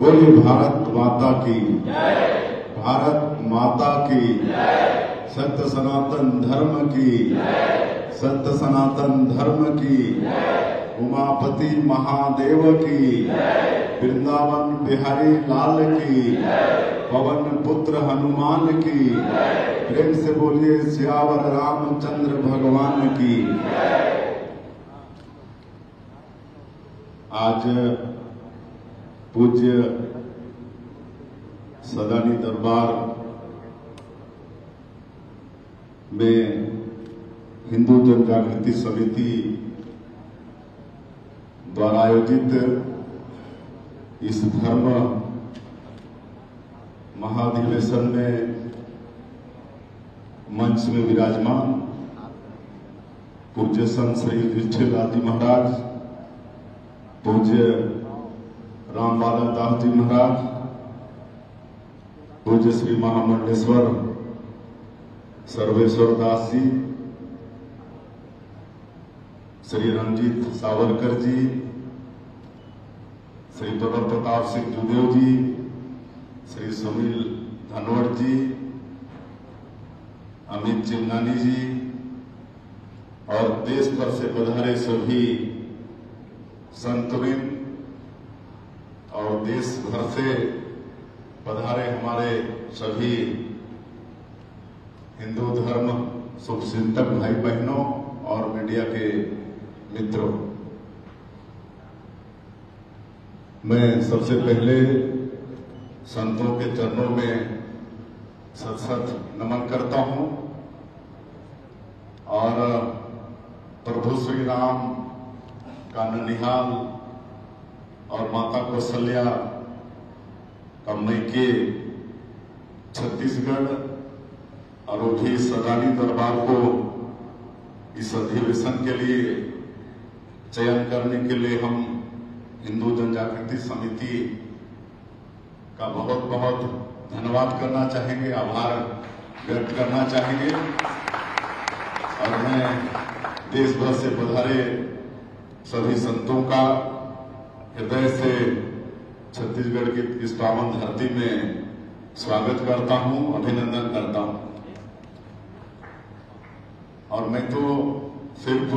बोलिए भारत माता की, भारत माता की, सत्य सनातन धर्म की, सत्य सनातन धर्म की, उमापति महादेव की, वृंदावन बिहारी लाल की, पवन पुत्र हनुमान की, प्रेम से बोलिए सियावर रामचंद्र भगवान की। आज पूज्य सदानी दरबार में हिंदू जन जागृति समिति द्वारा आयोजित इस धर्म महाधिवेशन में मंच में विराजमान पूज्य संत श्री युधिष्ठिर जी महाराज, पूज्य रामबाला दास जी महाराज, पूज्य श्री महामंडेश्वर सर्वेश्वर दास जी, श्री रणजीत सावरकर जी, श्री प्रबल प्रताप सिंह जुदेव जी, श्री सुनील धनवड़ जी, अमित चिमनानी जी और देश भर से पधारे सभी संतवृंद और देश भर से पधारे हमारे सभी हिंदू धर्म शुभचिंतक भाई बहनों और मीडिया के मित्रों, मैं सबसे पहले संतों के चरणों में सत सत नमन करता हूं और प्रभु श्री राम का ननिहाल और माता कौशल्या का मैके छत्तीसगढ़ और वो भी सदानी दरबार को इस अधिवेशन के लिए चयन करने के लिए हम हिंदू जन जागृति समिति का बहुत बहुत धन्यवाद करना चाहेंगे, आभार व्यक्त करना चाहेंगे। और मैं देश भर से पधारे सभी संतों का हृदय से छत्तीसगढ़ की इस पावन धरती में स्वागत करता हूं, अभिनंदन करता हूं। और मैं तो सिर्फ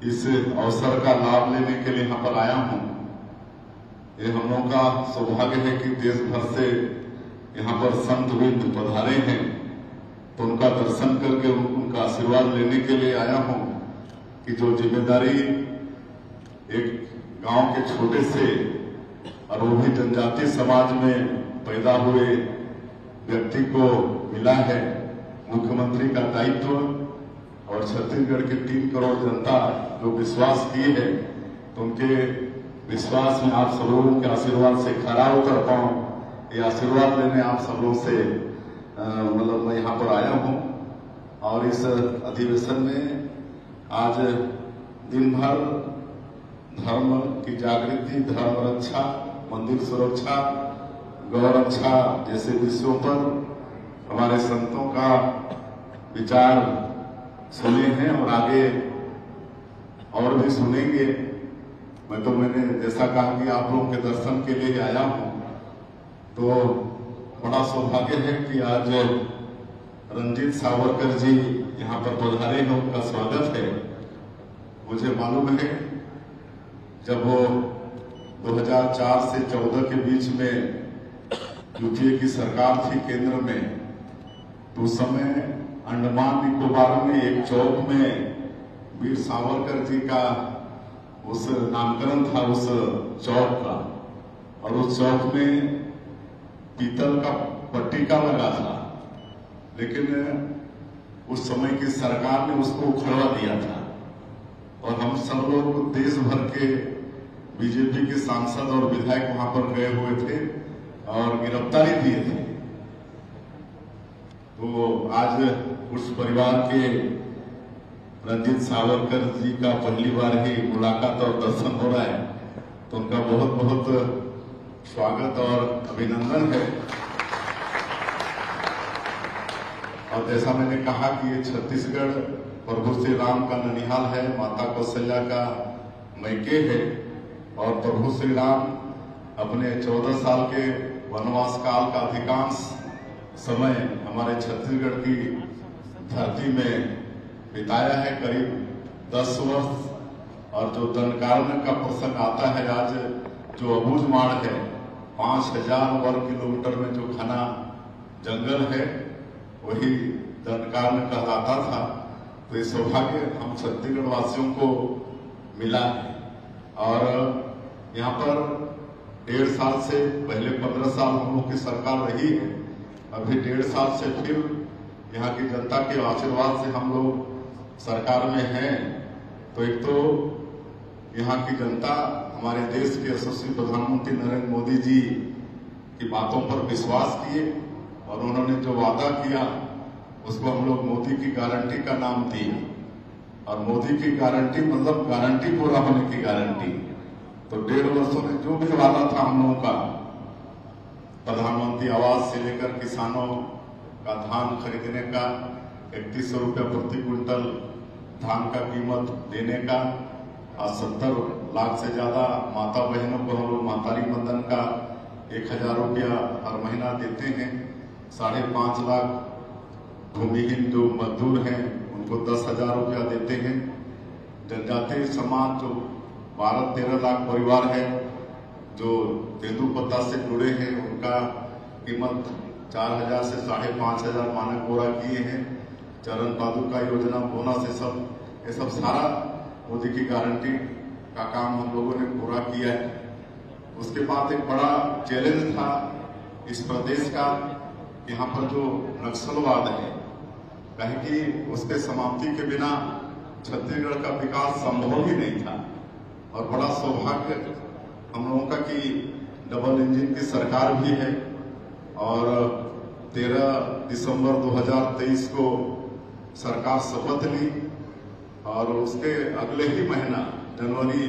इस अवसर का लाभ लेने के लिए यहाँ पर आया हूं। ये हम लोगों का सौभाग्य है कि देश भर से यहाँ पर संत वृंद पधारे हैं, तो उनका दर्शन करके उनका आशीर्वाद लेने के लिए आया हूं कि जो जिम्मेदारी एक गांव के छोटे से और वो भी जनजातीय समाज में पैदा हुए व्यक्ति को मिला है, मुख्यमंत्री का दायित्व और छत्तीसगढ़ की 3 करोड़ जनता जो विश्वास की है, तो उनके विश्वास में आप सब लोगों के आशीर्वाद से खरा उतर पाऊं, ये आशीर्वाद लेने आप सब लोगों से मतलब मैं यहाँ पर आया हूँ। और इस अधिवेशन में आज दिन भर धर्म की जागृति, धर्म रक्षा, मंदिर सुरक्षा, गौ रक्षा जैसे विषयों पर हमारे संतों का विचार सुने हैं और आगे और भी सुनेंगे। मैंने जैसा कहा कि आप लोगों के दर्शन के लिए आया हूं, तो बड़ा सौभाग्य है कि आज रणजीत सावरकर जी यहाँ पर पधारे हैं, उनका स्वागत है। मुझे मालूम है जब वो 2004 से 14 के बीच में यूपीए की सरकार थी केंद्र में, तो उस समय अंडमान निकोबार में एक चौक में वीर सावरकर जी का उस नामकरण था उस चौक का, और उस चौक में पीतल का पट्टिका लगा था, लेकिन उस समय की सरकार ने उसको उखड़वा दिया था और हम सब लोग देश भर के बीजेपी के सांसद और विधायक वहां पर गए हुए थे और गिरफ्तारी दिए थे। तो आज उस परिवार के रणजीत सावरकर जी का पहली बार ही मुलाकात और दर्शन हो रहा है, तो उनका बहुत बहुत स्वागत और अभिनंदन है। और जैसा मैंने कहा कि ये छत्तीसगढ़ प्रभु श्री राम का ननिहाल है, माता कौशल्या का मैके है और प्रभु श्री राम अपने 14 साल के वनवास काल का अधिकांश समय हमारे छत्तीसगढ़ की धरती में बिताया है, करीब 10 वर्ष। और जो दंडकारण्य का प्रसंग आता है, आज जो अबूझमाड़ है, 5000 वर्ग किलोमीटर में जो घना जंगल है, वही दंडकारण्य कहलाता था। तो ये सौभाग्य हम छत्तीसगढ़ वासियों को मिला है। और यहाँ पर 1.5 साल से, पहले 15 साल हम लोग की सरकार रही है, अभी 1.5 साल से फिर यहाँ की जनता के आशीर्वाद से हम लोग सरकार में हैं। तो एक तो यहाँ की जनता हमारे देश के यशस्वी प्रधानमंत्री नरेंद्र मोदी जी की बातों पर विश्वास किए और उन्होंने जो वादा किया उसको हम लोग मोदी की गारंटी का नाम दिए। और मोदी की गारंटी मतलब गारंटी पूरा होने की गारंटी। तो 1.5 वर्षों में जो भी वादा था हम लोगों का, प्रधानमंत्री आवास से लेकर किसानों का धान खरीदने का, 3100 रुपये प्रति क्विंटल धान का कीमत देने का, और 70 लाख से ज्यादा माता बहनों को हम लोग मातारी बंधन का 1000 रुपया हर महीना देते हैं। 5.5 लाख भूमिहीन जो मजदूर हैं उनको 10,000 रुपया देते हैं। जनजातीय समाज जो 12-13 लाख परिवार है जो तेंदुपत्ता से जुड़े हैं, उनका कीमत 4,000 से 5,500 मानक बोरा किए हैं। चरण पादुका योजना, बोनस, ये सब सारा मोदी की गारंटी का काम हम लोगों ने पूरा किया है। उसके बाद एक बड़ा चैलेंज था इस प्रदेश का, यहाँ पर जो नक्सलवाद है, कहे कि उसके समाप्ति के बिना छत्तीसगढ़ का विकास संभव ही नहीं था। और बड़ा सौभाग्य हम लोगों का कि डबल इंजन की सरकार भी है। और 13 दिसंबर 2023 को सरकार शपथ ली और उसके अगले ही महीना जनवरी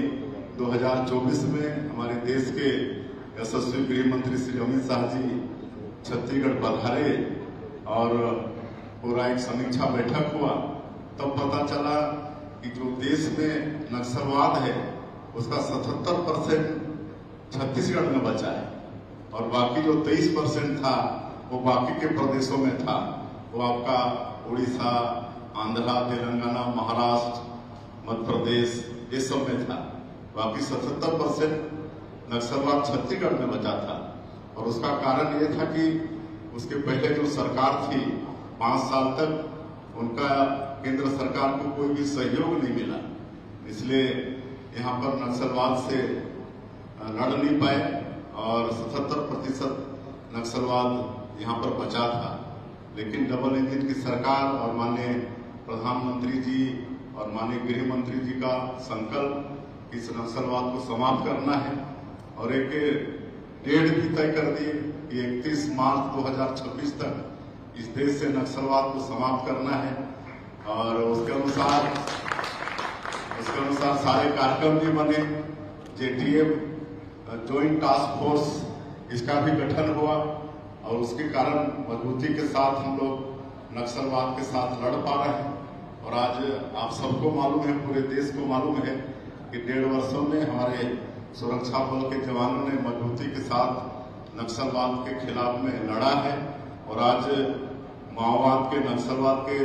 2024 में हमारे देश के यशस्वी गृह मंत्री श्री अमित शाह जी छत्तीसगढ़ पधारे और पूरा एक समीक्षा बैठक हुआ। तब पता चला कि जो देश में नक्सलवाद है उसका 77% छत्तीसगढ़ में बचा है और बाकी जो 23% था वो बाकी के प्रदेशों में था। वो आपका उड़ीसा, आंध्रा, तेलंगाना, महाराष्ट्र, मध्य प्रदेश, ये सब में था। बाकी 77% नक्सलवाद छत्तीसगढ़ में बचा था। और उसका कारण ये था कि उसके पहले जो सरकार थी 5 साल तक उनका केंद्र सरकार को कोई भी सहयोग नहीं मिला, इसलिए यहाँ पर नक्सलवाद से लड़ नहीं पाए और 77% नक्सलवाद यहाँ पर बचा था। लेकिन डबल इंजन की सरकार और माननीय प्रधानमंत्री जी और माननीय गृह मंत्री जी का संकल्प इस नक्सलवाद को समाप्त करना है और एक डेट भी तय कर दिए कि 31 मार्च 2026 तक इस देश से नक्सलवाद को समाप्त करना है। और उसके अनुसार सारे कार्यक्रम भी बने। JTF ज्वाइंट टास्क फोर्स, इसका भी गठन हुआ और उसके कारण मजबूती के साथ हम लोग नक्सलवाद के साथ लड़ पा रहे हैं। और आज आप सबको मालूम है, पूरे देश को मालूम है कि 1.5 वर्षों में हमारे सुरक्षा बल के जवानों ने मजबूती के साथ नक्सलवाद के खिलाफ में लड़ा है। और आज माओवाद के, नक्सलवाद के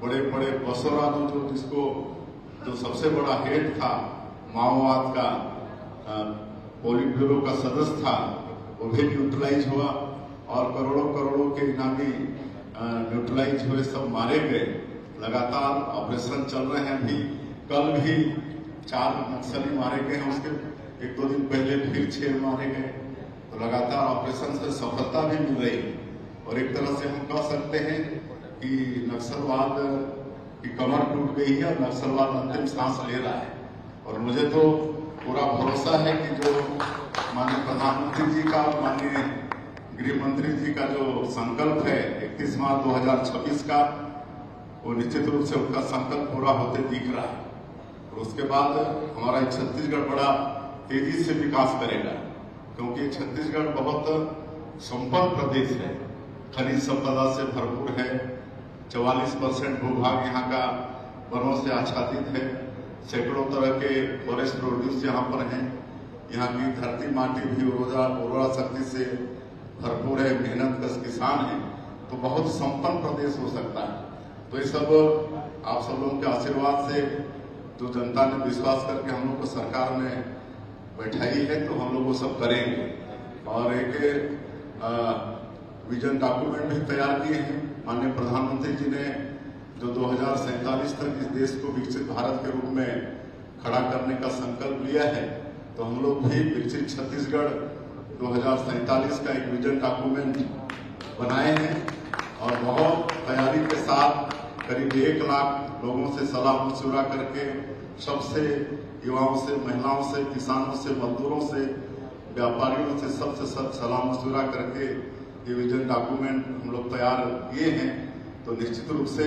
बड़े बड़े बसोरा जो सबसे बड़ा हेड था माओवाद का, पोलिट ब्यूरो का सदस्य था, वो भी न्यूट्रलाइज हुआ और करोड़ों के इनामी न्यूट्रलाइज हुए, सब मारे गए। लगातार ऑपरेशन चल रहे हैं। अभी कल भी 4 नक्सली मारे गए हैं, उसके 1-2 दिन पहले फिर 6 मारे गए। तो लगातार ऑपरेशन से सफलता भी मिल रही है और एक तरह से हम कह सकते हैं कि नक्सलवाद की कमर टूट गई है और नक्सलवाद अंतिम सांस ले रहा है। और मुझे तो पूरा भरोसा है कि जो माननीय प्रधानमंत्री जी का, माननीय गृह मंत्री जी का जो संकल्प है 31 मार्च 2026 का, वो निश्चित रूप से उनका संकल्प पूरा होते दिख रहा है। और उसके बाद हमारा छत्तीसगढ़ बड़ा तेजी से विकास करेगा, क्योंकि छत्तीसगढ़ बहुत संपन्न प्रदेश है, खनिज संपदा से भरपूर है। 44% भूभाग यहाँ का वनों से आच्छादित है। सैकड़ों तरह के फॉरेस्ट प्रोड्यूस यहाँ पर हैं। यहाँ की धरती माटी भी उर्वरा शक्ति से भरपूर है, मेहनतकश किसान है, तो बहुत संपन्न प्रदेश हो सकता है। तो ये सब आप सब लोगों के आशीर्वाद से जो जनता ने विश्वास करके हम लोग को सरकार में बैठाई है, तो हम लोग वो सब करेंगे। और एक विजन डॉक्यूमेंट भी तैयार किए हैं। माननीय प्रधानमंत्री जी ने जो 2047 तक इस देश को विकसित भारत के रूप में खड़ा करने का संकल्प लिया है, तो हम लोग भी विकसित छत्तीसगढ़ 2047 का एक विजन डॉक्यूमेंट बनाए हैं और बहुत तैयारी के साथ करीब 1 लाख लोगों से सलाह मशुरा करके, सबसे, युवाओं से, महिलाओं से, किसानों से, मजदूरों से, व्यापारियों से, सबसे सलाह मशुरा करके ये विजन डॉक्यूमेंट हम लोग तैयार किए हैं। तो निश्चित रूप से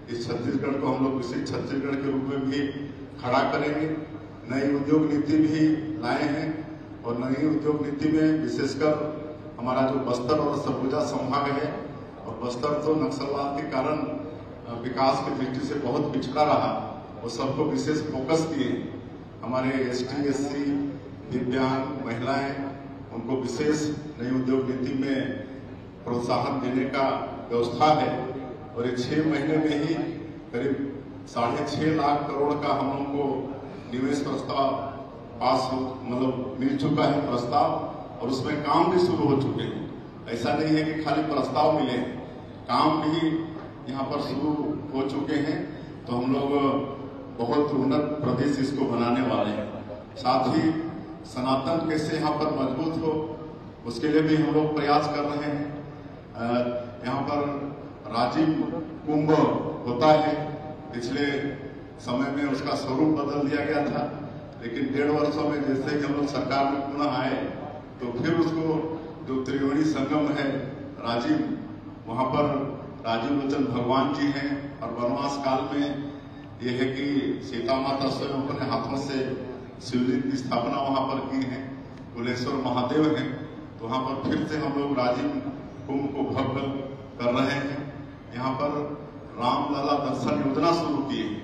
इस छत्तीसगढ़ को हम लोग विकसित छत्तीसगढ़ के रूप में भी खड़ा करेंगे। नई उद्योग नीति भी लाए हैं और नई उद्योग नीति में विशेषकर हमारा जो बस्तर और सरगुजा संभाग है, और बस्तर तो नक्सलवाद के कारण विकास की दृष्टि से बहुत पिछड़ा रहा, वो सबको विशेष फोकस किए। हमारे ST SC, दिव्यांग, महिलाएं, उनको विशेष नई उद्योग नीति में प्रोत्साहन देने का व्यवस्था है। और ये 6 महीने में ही करीब 6.5 लाख करोड़ का हम लोगों को निवेश प्रस्ताव पास हो, मतलब मिल चुका है प्रस्ताव, और उसमें काम भी शुरू हो चुके हैं। ऐसा नहीं है कि खाली प्रस्ताव मिले, काम भी यहाँ पर शुरू हो चुके हैं। तो हम लोग बहुत उन्नत प्रदेश इसको बनाने वाले हैं। साथ ही सनातन कैसे यहाँ पर मजबूत हो, उसके लिए भी हम लोग प्रयास कर रहे हैं। यहाँ पर राजीव कुंभ होता है, पिछले समय में उसका स्वरूप बदल दिया गया था, लेकिन 1.5 वर्षों में जैसे ही हम लोग सरकार में पुनः आए, तो फिर उसको जो त्रिवेणी संगम है राजीव, वहाँ पर राजीव लोचन भगवान जी हैं। और वनवास काल में ये है कि सीता माता स्वयं अपने हाथों से शिवलिंग की स्थापना वहाँ पर की है, कुलेश्वर महादेव हैं। तो वहाँ पर फिर से हम लोग राजीव कुंभ को भव्य कर रहे हैं। यहाँ पर रामलला दर्शन योजना शुरू की है,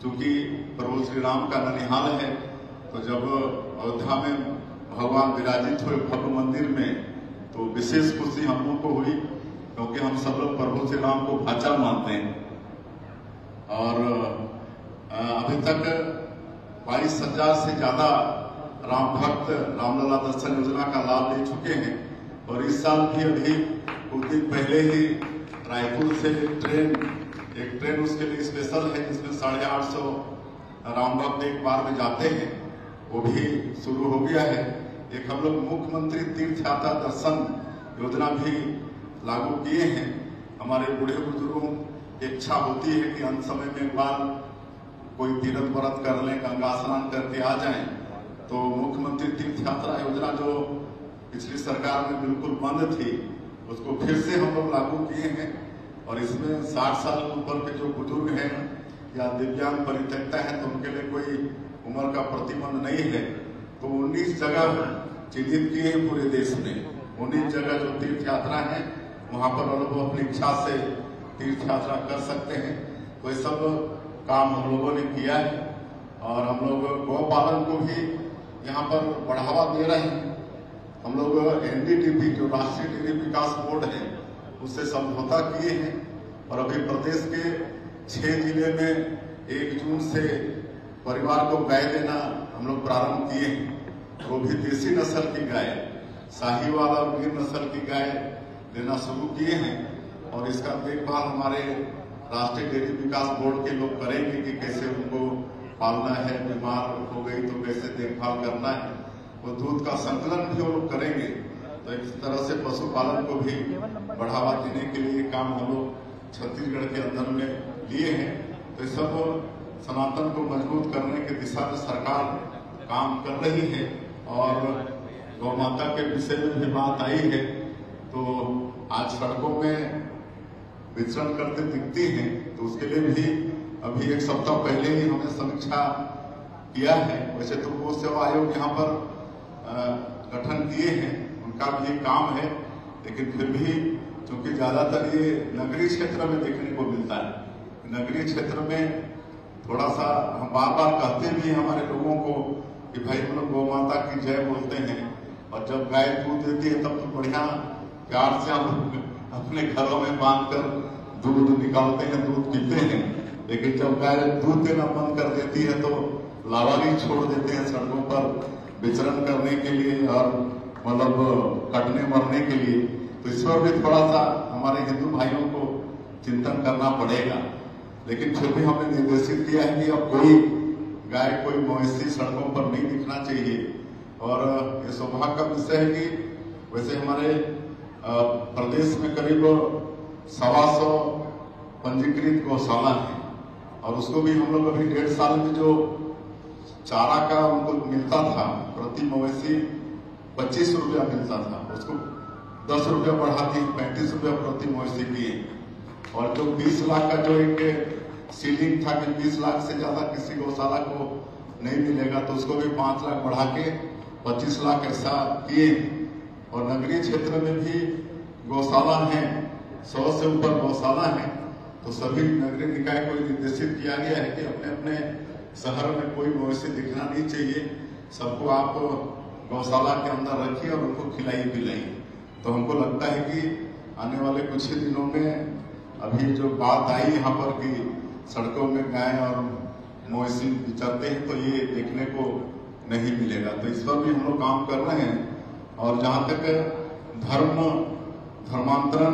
क्योंकि प्रभु श्री राम का ननिहाल है। तो जब अयोध्या में भगवान विराजित हुए भव्य मंदिर में, तो विशेष खुशी हम लोग को हुई, क्योंकि हम सब लोग प्रभु श्री राम को भाचा मानते हैं। और अभी तक 22,000 से ज्यादा राम भक्त रामलला दर्शन योजना का लाभ ले चुके हैं। और इस साल भी अभी कुछ दिन पहले ही रायपुर से एक ट्रेन उसके लिए स्पेशल है, जिसमें 850 राम भक्त एक बार में जाते हैं, वो भी शुरू हो गया है। एक हम लोग मुख्यमंत्री तीर्थ यात्रा दर्शन योजना भी लागू किए हैं। हमारे बूढ़े बुजुर्गों की इच्छा होती है कि अंत समय में एक बार कोई तीर्थ व्रत कर लें, गंगा स्नान करके आ जाएं। तो मुख्यमंत्री तीर्थ यात्रा योजना जो पिछली सरकार में बिल्कुल बंद थी, उसको फिर से हम लोग लागू किए हैं। और इसमें 60 साल ऊपर के जो बुजुर्ग हैं या दिव्यांग परित्यक्ता हैं, तो उनके लिए कोई उम्र का प्रतिबंध नहीं है। तो 19 जगह चिन्हित किए हैं पूरे देश में। 19 जगह जो तीर्थ यात्रा है, वहां पर लोग अपनी इच्छा से तीर्थ यात्रा कर सकते हैं। तो ये सब काम हम लोगों ने किया है। और हम लोग गौ पालन को भी यहाँ पर बढ़ावा दे रहे हैं। हम लोग NDDP जो राष्ट्रीय डेयरी विकास बोर्ड है, उससे समझौता किए हैं। और अभी प्रदेश के 6 जिले में 1 जून से परिवार को गाय देना हम लोग प्रारंभ किए हैं। वो भी देसी नस्ल की गाय, साहीवाल और गिर नस्ल की गाय देना शुरू किए हैं। और इसका देखभाल हमारे राष्ट्रीय डेयरी विकास बोर्ड के लोग करेंगे कि कैसे उनको पालना है, बीमार हो गई तो कैसे देखभाल करना है। वो दूध का संकलन भी वो लोग करेंगे। तो इस तरह से पशुपालन को भी बढ़ावा देने के लिए काम हम लोग छत्तीसगढ़ के अंदर में लिए हैं। तो इस सब सनातन को मजबूत करने की दिशा में सरकार काम कर रही है। और गौ माता के विषय में भी बात आई है, तो आज सड़कों में विचरण करते दिखती हैं, तो उसके लिए भी अभी 1 सप्ताह पहले ही हमने समीक्षा किया है। वैसे तो गौ सेवा आयोग यहाँ पर गठन किए हैं, उनका भी काम है, लेकिन फिर भी क्योंकि ज्यादातर ये नगरीय क्षेत्र में देखने को मिलता है, नगरीय क्षेत्र में थोड़ा सा हम बार बार कहते भी हमारे लोगों को कि भाई हम लोग गौ माता की जय बोलते हैं, और जब गाय दूध देती है तब तो बढ़िया प्यार से हम अपने घरों में बांधकर दूध निकालते हैं, दूध पीते हैं। लेकिन जब गाय दूध देना बंद कर देती है तो लावारी छोड़ देते हैं सड़कों पर विचरण करने के लिए और मतलब कटने मरने के लिए। तो इस पर भी थोड़ा सा हमारे हिंदू भाइयों को चिंतन करना पड़ेगा। लेकिन फिर भी हमने निर्देशित किया है कि अब कोई गाय, कोई मवेशी सड़कों पर नहीं दिखना चाहिए। और ये सौभाग्य का विषय है कि वैसे हमारे प्रदेश में करीब 125 पंजीकृत गौशाला है, और उसको भी हम लोग अभी 1.5 साल में जो चारा का उनको मिलता था, प्रति मवेशी 25 रुपया मिलता था, उसको 10 रुपया बढ़ा के 35 रुपया प्रति मवेशी किए। और जो 20 लाख का जो एक सीलिंग था कि 20 लाख से ज्यादा किसी गौशाला को नहीं मिलेगा, तो उसको भी 5 लाख बढ़ा के 25 लाख ऐसा किए। और नगरीय क्षेत्र में भी गौशाला है, 100 से ऊपर गौशाला है। तो सभी नगरीय निकाय को निर्देशित किया गया है कि अपने अपने शहर में कोई मवेशी दिखना नहीं चाहिए, सबको आप गौशाला के अंदर रखिए और उनको खिलाइए पिलाइए। तो हमको लगता है कि आने वाले कुछ ही दिनों में अभी जो बात आई यहाँ पर कि सड़कों में गाय और मवेशी बिचरते हैं, तो ये देखने को नहीं मिलेगा। तो इस पर भी हम लोग काम कर रहे हैं। और जहाँ तक धर्मांतरण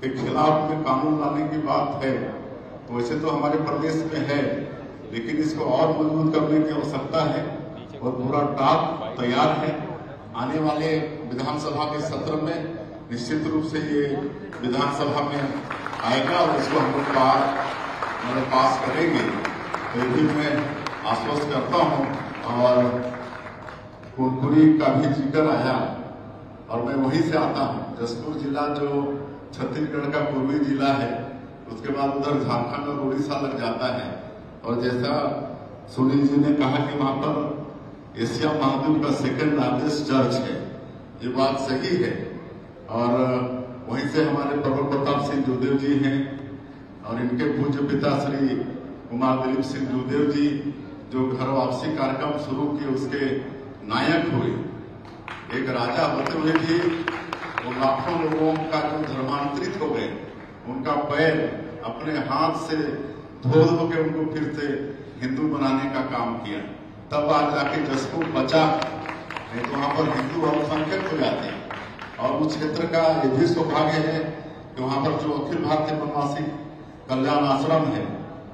के खिलाफ में कानून लाने की बात है, तो वैसे तो हमारे प्रदेश में है, लेकिन इसको और मजबूत करने की आवश्यकता है और पूरा ड्राफ्ट तैयार है। आने वाले विधानसभा के सत्र में निश्चित रूप से ये विधानसभा में आएगा और इसको हम लोग पास करेंगे। तो ये भी मैं आश्वस्त करता हूँ। और कुरकुरी का भी जिक्र आया, और मैं वहीं से आता हूँ। जसपुर जिला जो छत्तीसगढ़ का पूर्वी जिला है, उसके बाद उधर झारखंड और उड़ीसा लग जाता है। और जैसा सुनील जी ने कहा कि वहां पर एशिया महाद्वीप का सेकंड लार्जेस्ट चर्च है, ये बात सही है। और वहीं से हमारे प्रबल प्रताप सिंह जूदेव जी हैं, और इनके पूज्य पिता श्री कुमार दिलीप सिंह जूदेव जी जो घर वापसी कार्यक्रम शुरू किए उसके नायक हुए। एक राजा होते हुए भी वो लाखों लोगों का जो धर्मांतरित हो गए, उनका पैर अपने हाथ से धो धो के उनको फिर से हिंदू बनाने का काम किया। तब आज जाके जसपुर बचा, नहीं तो वहां पर हिंदू अल्पसंख्यक हो जाते हैं। और उस क्षेत्र का ये भी सौभाग्य है कि वहां पर जो अखिल भारतीय वनवासी कल्याण आश्रम है,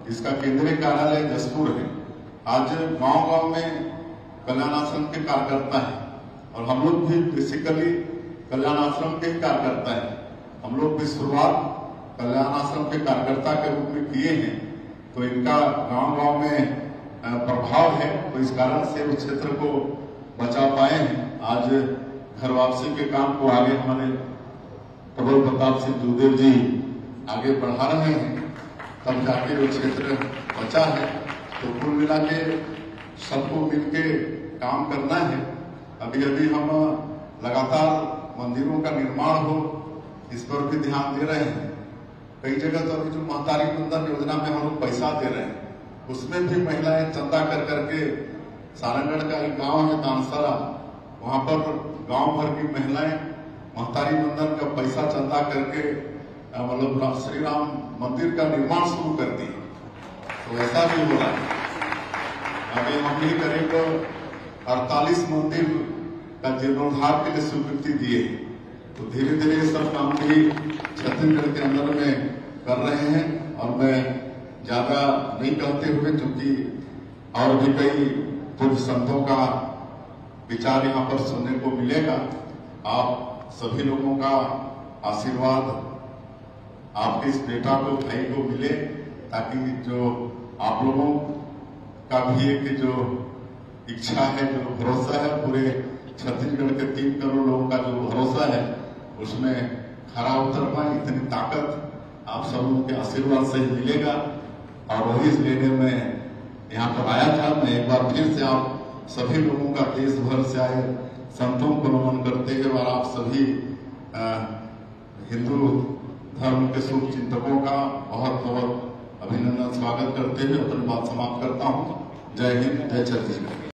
इसका केंद्रीय कार्यालय जसपुर है। आज गांव-गांव में कल्याण आश्रम के कार्यकर्ता है, और हम लोग भी बेसिकली कल्याण आश्रम के ही कार्यकर्ता है। हम लोग भी शुरुआत कल्याण आश्रम के कार्यकर्ता के रूप में किए हैं। तो इनका गांव-गांव में प्रभाव है, तो इस कारण से उस क्षेत्र को बचा पाए हैं। आज घर वापसी के काम को आगे हमारे प्रबल प्रताप सिंह जूदेव जी आगे बढ़ा रहे हैं, तब जाके वो क्षेत्र बचा है। तो कुल मिला के सबको मिलके काम करना है। अभी अभी हम लगातार मंदिरों का निर्माण हो, इस पर भी ध्यान दे रहे हैं। कई जगह तो अभी जो महतारी बंधन योजना में हम लोग पैसा दे रहे हैं, उसमें भी महिलाएं चंदा कर करके, सारंगढ़ का एक गांव है तानसरा, वहां पर गांव भर की महिलाएं महतारी बंधन का पैसा चंदा करके मतलब श्री राम मंदिर का निर्माण शुरू कर दी। तो ऐसा भी हो रहा है। अभी हम भी करीब 48 मंदिर का जीर्णोद्धार के लिए स्वीकृति दिए। तो धीरे धीरे सब काम भी छत्तीसगढ़ के अंदर में कर रहे हैं। और मैं ज्यादा नहीं कहते हुए, क्योंकि और भी कई पूर्व संतों का विचार यहाँ पर सुनने को मिलेगा। आप सभी लोगों का आशीर्वाद आपके इस बेटा को, भाई को मिले, ताकि जो आप लोगों का भी एक जो इच्छा है, जो भरोसा है, पूरे छत्तीसगढ़ के 3 करोड़ लोगों का जो भरोसा है, उसमें खरा उतर पाए। इतनी ताकत आप सब लोगों के आशीर्वाद से ही मिलेगा। और वही लेने में यहाँ पर आया था। मैं एक बार फिर से आप सभी लोगों का, देश भर से आए संतों को नमन करते हुए और आप सभी हिंदू धर्म के शुभ चिंतकों का बहुत बहुत अभिनंदन, स्वागत करते हुए अपनी बात समाप्त करता हूँ। जय हिंद, जय छत्तीसगढ़।